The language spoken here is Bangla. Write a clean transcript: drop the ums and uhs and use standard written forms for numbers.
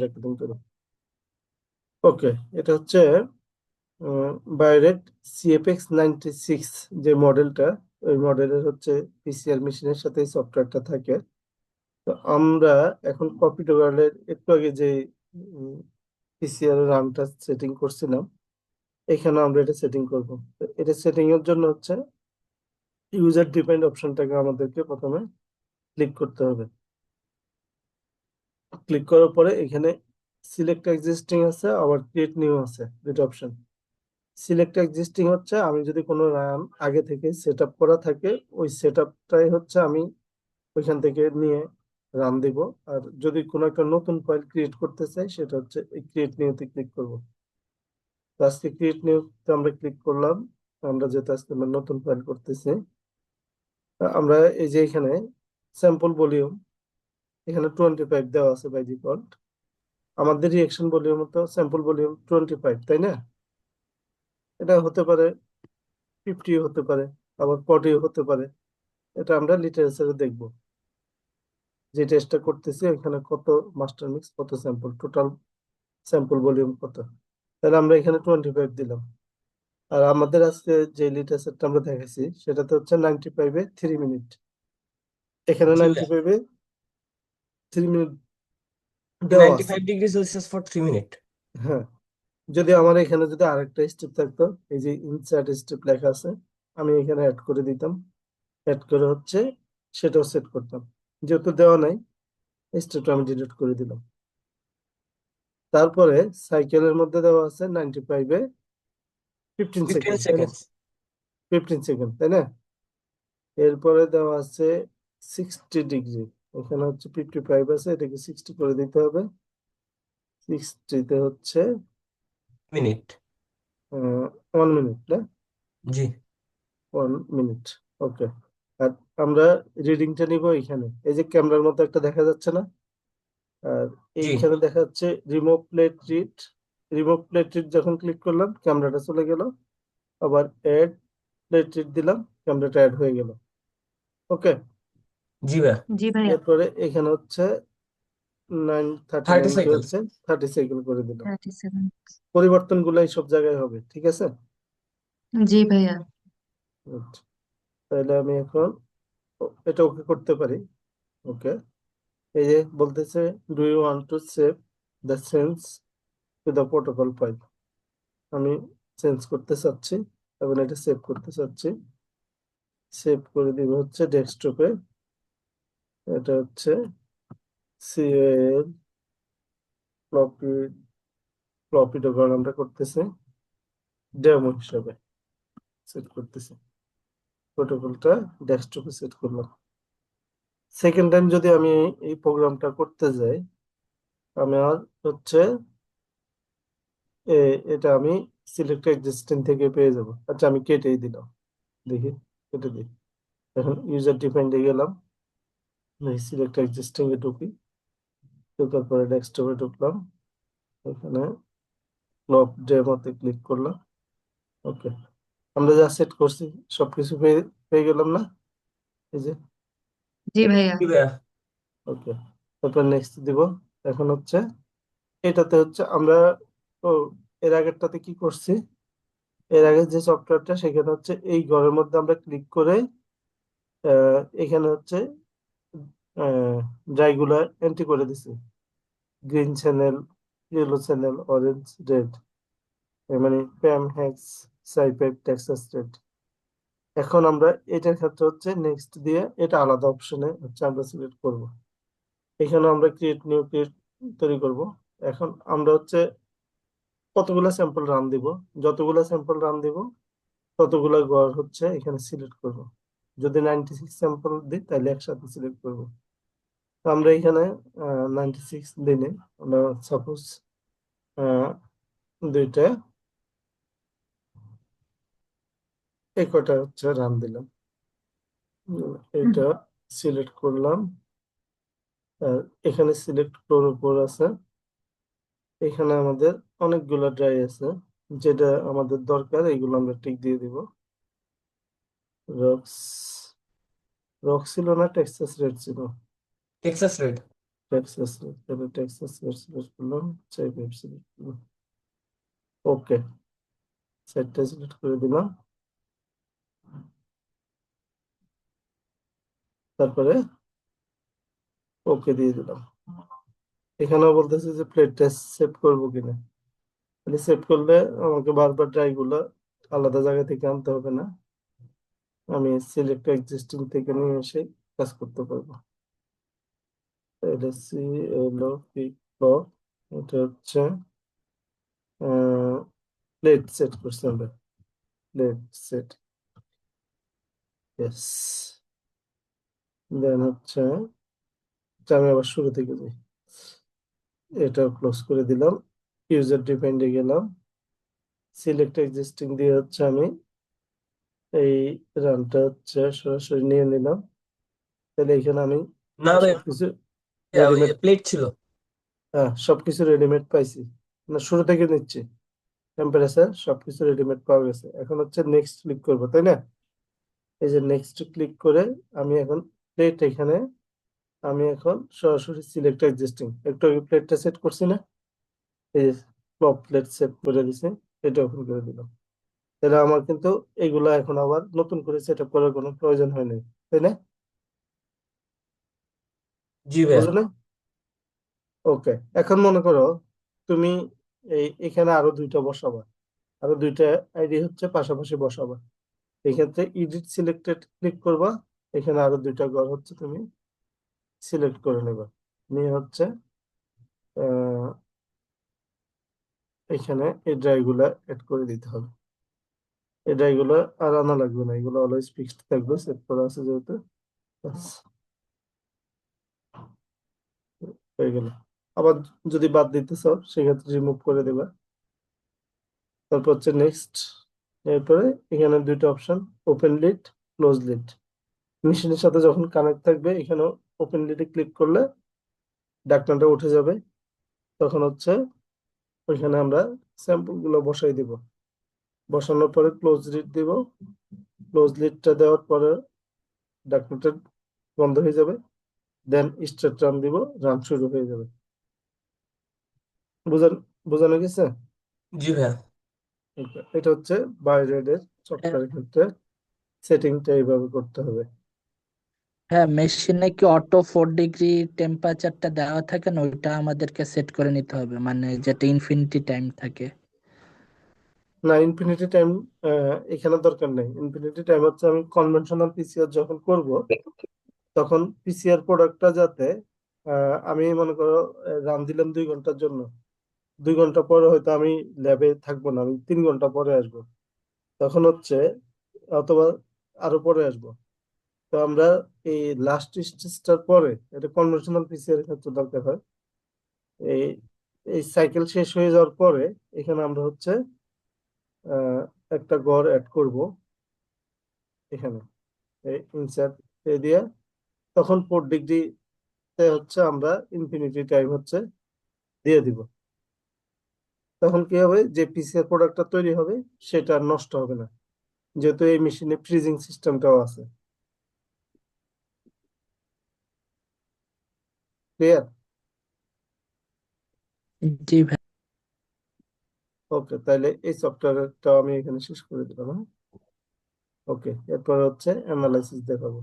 রেকর্ডিং করো। ওকে, এটা হচ্ছে বায়োরেট সিএফএক্স 96 যে মডেলটা, ওই মডেলের হচ্ছে পিসিআর মেশিনের সাথে সফটওয়্যারটা থাকে। তো আমরা এখন কপি টু গার্লের একটু আগে যে পিসিআর রানটা সেটিং করছিলাম, এখানে আমরা এটা সেটিং করব। তো এটা সেটিং এর জন্য হচ্ছে ইউজার ডিফাইন্ড অপশনটাকে আমাদেরকে প্রথমে ক্লিক করতে হবে। ক্লিক করার পরে এখানে সিলেক্ট এক্সিস্টিং আছে, আবার ক্রিয়েট নিউ আছে, দুটো অপশন। সিলেক্ট এক্সিস্টিং হচ্ছে আমি যদি কোনো রান আগে থেকে সেট আপ করা থাকে, ওই সেট আপটাই হচ্ছে আমি ওইখান থেকে নিয়ে রান দিব। আর যদি কোনো একটা নতুন ফাইল ক্রিয়েট করতে চাই, সেটা হচ্ছে এই ক্রিয়েট নিউতে ক্লিক করব। তো আজকে ক্রিয়েট নিউতে আমরা ক্লিক করলাম। আমরা যেহেতু আজকে আমরা নতুন ফাইল করতেছি, আমরা এই যে এখানে স্যাম্পল ভলিউম এখানে 25 দেওয়া আছে বাই ডিফল্ট। আমাদের রিয়েকশন ভলিউম তো স্যাম্পল ভলিউম 25, তাই না? এটা হতে পারে 50 হতে পারে, আবার 40 হতে পারে। এটা আমরা লিটারেচারে দেখবো যে টেস্টটা করতেছি এখানে কত মাস্টার মিক্স, কত স্যাম্পল, টোটাল স্যাম্পল ভলিউম কত। তাহলে আমরা এখানে 25 দিলাম। আর আমাদের আজকে যে লিটারেচারটা আমরা দেখাইছি সেটাতে হচ্ছে 95-এ 3 মিনিট। এখানে জি ভাইয়া। 95-এ 3 মিনিট দেওয়া আছে। 95 ডিগ্রি সেলসিয়াস ফর 3 মিনিট। হ্যাঁ, যদি আমার এখানে যদি আরেকটা স্টেপ থাকতো, এই যে ইনসার্ট স্টেপ লেখা আছে, আমি এখানে অ্যাড করে দিতাম। অ্যাড করে হচ্ছে সেটাও সেট করতাম। যেহেতু দেওয়া নাই, স্টেপটা আমি ডিলিট করে দিলাম। তারপরে সাইকেলের মধ্যে দেওয়া আছে 95-এ 15 15 সেকেন্ড, তাই না? সেকেন্ডস 15 সেকেন্ড, তাই না? এরপরে দেওয়া আছে 60 ডিগ্রি। এখানে হচ্ছে 55 আছে, এটাকে 60 করে দিতে হবে। 60-তে হচ্ছে মিনিট। 1 মিনিট, না? জি 1 মিনিট। ওকে। আর আমরা রিডিংটা নিব এখানে, এই যে ক্যামেরার মতো একটা দেখা যাচ্ছে না? আর জি এইখানে দেখা যাচ্ছে remove plate read. Remove plate read যখন ক্লিক করলাম, ক্যামেরাটা চলে গেল। আবার অ্যাড প্লেট রিড দিলাম, ক্যামেরাটা অ্যাড হয়ে গেল। ওকে। জি ভাইয়া। জি ভাইয়া। এরপরে এখানে হচ্ছে 30 939 কে সাইকেলস। হচ্ছে 30 সাইকেল করে দিলাম। 37। পরিবর্তনগুলো এই সব জায়গায় হবে, ঠিক আছে? জি ভাইয়া। Good. তাহলে আমি এখন এটা ওকে করতে পারি। ওকে। এই যে বলতেছে, do you want to save the sense to the protocol file. আমি চেঞ্জ করতে চাচ্ছি এবং এটা সেভ করতে চাচ্ছি। সেভ করে দিব হচ্ছে ডেস্কটপে। এটা হচ্ছে সিএল ফ্লপি, ফ্লপি ডোকার আমরা করতেছি ডেমো হিসাবে সেট করতেছি। প্রোটোকলটা ডেস্কটপে সেট করলাম। সেকেন্ড টাইম যদি আমি এই প্রোগ্রামটা করতে যাই, আমার হচ্ছে এটা আমি সিলেক্ট এক্সিস্টেন্ট থেকে পেয়ে যাব। আচ্ছা, আমি কেটেই দিলাম, দেখি কেটে দিই। এখন ইউজার ডিফাইন্ডে গেলাম, সিলেক্ট এক্সিস্টিং এ ঢুকি। ঢোকার পরে ডেস্কটপে ঢুকলাম, এখানে ক্লপ ডেমোতে ক্লিক করলাম। ওকে, আমরা যা সেট করছি সবকিছু পেয়ে পেয়ে গেলাম না? এই যে। জি ভাইয়া। জি ভাইয়া। ওকে, তারপর নেক্সট দিব। এখন হচ্ছে এটাতে হচ্ছে আমরা, ও, এর আগেরটাতে কি করছি, এর আগে যে সফটওয়্যারটা সেখানে হচ্ছে এই ঘরের মধ্যে আমরা ক্লিক করে এখানে হচ্ছে ড্রাইগুলা এন্ট্রি করে দিছি। Green channel, yellow channel, orange, red, মানে প্যাম, হ্যাক্স, সাইপেড, টেক্সাস রেড। এখন আমরা এটার ক্ষেত্রে হচ্ছে নেক্সট দিয়ে এটা আলাদা অপশনে হচ্ছে আমরা সিলেক্ট করব। এখানে আমরা ক্রিয়েট নিউ ক্রিয়েট তৈরি করব। এখন আমরা হচ্ছে কতগুলা স্যাম্পল রান দিব, যতগুলা স্যাম্পল রান দিব ততগুলা ঘর হচ্ছে এখানে সিলেক্ট করব। যদি 96 স্যাম্পল দিই তাহলে একসাথে সিলেক্ট করব। তো আমরা এখানে 96 দিনে আমরা সাপোজ দুইটা, এই কটা হচ্ছে রান দিলাম। এটা সিলেক্ট করলাম। আর এখানে সিলেক্ট ফ্লোর উপর আছে, এখানে আমাদের অনেকগুলো ড্রাই আছে, যেটা আমাদের দরকার এইগুলো আমরা টিক দিয়ে দিব। রক্স, রক ছিল না টেক্সাস রেড ছিল? Texas red. টেক্সাস তাহলে টেক্সাস সিলেক্ট করলাম, সেভ সিলেক্ট করলাম। ওকে, সেটটা সিলেক্ট করে দিলাম। তারপরে ওকে দিয়ে দিলাম। এখানেও বলতেছে যে প্লেটটা সেভ করবো কিনা। তাহলে সেভ করলে আমাকে বারবার ড্রাই গুলো আলাদা জায়গা থেকে আনতে হবে না, আমি সিলেক্ট এক্সিস্টিং থেকে নিয়ে এসে কাজ করতে পারবো। তাহলে সি এলো পিক, এটা হচ্ছে প্লেট সেট করছি আমরা, প্লেট সেট, ইয়েস। দেন হচ্ছে এটা আমি আবার শুরু থেকে যাই, এটা ক্লোজ করে দিলাম, ইউজার ডিফাইন্ডে গেলাম, সিলেক্ট এক্সিস্টিং দিয়ে হচ্ছে আমি এই রানটা হচ্ছে সরাসরি নিয়ে নিলাম। তাহলে এখানে আমি না ভাইয়া, সবকিছু ওই রেডিমেড, প্লেট ছিল। হ্যাঁ সবকিছু রেডিমেড পাইছি, না শুরু থেকে নিচ্ছি, টেম্পারেচার সবকিছু রেডিমেড পাওয়া গেছে। এখন হচ্ছে নেক্সট ক্লিক করবো, তাই না? এই যে নেক্সট ক্লিক করে আমি এখন প্লেট, এখানে আমি এখন সরাসরি সিলেক্ট এক্সিস্টিং, একটু আগে প্লেটটা সেট করছি না, এই টপ প্লেট সেট করে দিছি, এটা ওপেন করে দিলাম। তাহলে আমার কিন্তু এগুলা এখন আবার নতুন করে সেট আপ করার কোনো প্রয়োজন হয় নাই, তাই না? জি ভাইয়া। বুঝলে না? ওকে, এখন মনে করো তুমি এখানে আরো দুইটা বসাবা, আরো দুইটা আইডি হচ্ছে পাশাপাশি বসাবা। এক্ষেত্রে এডিট সিলেক্টেড ক্লিক করবা, এখানে আরো দুইটা ঘর হচ্ছে তুমি সিলেক্ট করে নেবা, নিয়ে হচ্ছে আহ এখানে এই ড্রাই গুলা এড করে দিতে হবে। এই ড্রাই গুলো আর আনা লাগবে না, এগুলো অলওয়েজ ফিক্সড থাকবে, সেট করা আছে যেহেতু। ব্যাস, হয়ে গেল। আবার যদি বাদ দিতে চাও সেক্ষেত্রে রিমুভ করে দেবা। তারপর হচ্ছে নেক্সট, এরপরে এখানে দুইটা option, open lead, close lead. মেশিনের সাথে যখন কানেক্ট থাকবে এখানে ওপেন লিডে ক্লিক করলে ঢাকনাটা উঠে যাবে, তখন হচ্ছে ওইখানে আমরা স্যাম্পল গুলো বসাই দিব। বসানোর পরে ক্লোজ লিড দিব, ক্লোজ লিডটা দেওয়ার পরে ঢাকনাটা বন্ধ হয়ে যাবে, দেন স্টার্ট রান দিব, রান শুরু হয়ে যাবে। বুঝান বোঝানো গেছে? জি ভাইয়া। এটা হচ্ছে বাইরের হ্যাঁ, সফটওয়্যারের ক্ষেত্রে সেটিংটা এইভাবে করতে হবে। হ্যাঁ, মেশিনে কি অটো 4 ডিগ্রি টেম্পারেচারটা দেওয়া থাকে না, ওইটা আমাদেরকে সেট করে নিতে হবে, মানে যেটা ইনফিনিটি টাইম থাকে। না, ইনফিনিটি টাইম এখানে দরকার নেই। ইনফিনিটি টাইম হচ্ছে আমি কনভেনশনাল পিসিআর যখন করব তখন পিসিআর প্রোডাক্টটা যাতে আমি মনে করো রান দিলাম 2 ঘন্টার জন্য, 2 ঘন্টা পরে হয়তো আমি ল্যাবে থাকবো না, আমি 3 ঘন্টা পরে আসবো, তখন হচ্ছে অথবা আরো পরে আসবো, তো আমরা এই লাস্ট স্টেজটার পরে, এটা কনভেনশনাল পিসিআর এর ক্ষেত্রে দরকার হয়, এই এই সাইকেল শেষ হয়ে যাওয়ার পরে এখানে আমরা হচ্ছে আহ, একটা ঘর অ্যাড করব এখানে, এই ইনসার্ট দিয়ে, তখন 4 ডিগ্রিতে হচ্ছে আমরা ইনফিনিটি টাইম হচ্ছে দিয়ে দিব। তখন কি হবে, যে পিসিআর প্রোডাক্টটা তৈরি হবে সেটা আর নষ্ট হবে না, যেহেতু এই মেশিনে ফ্রিজিং সিস্টেমটাও আছে। ক্লিয়ার? জি ভাই। ওকে, তাহলে এই সফটওয়্যারটা আমি এখানে শেষ করে দিলাম, হ্যাঁ। ওকে, এরপর হচ্ছে অ্যানালাইসিস দেখাবো।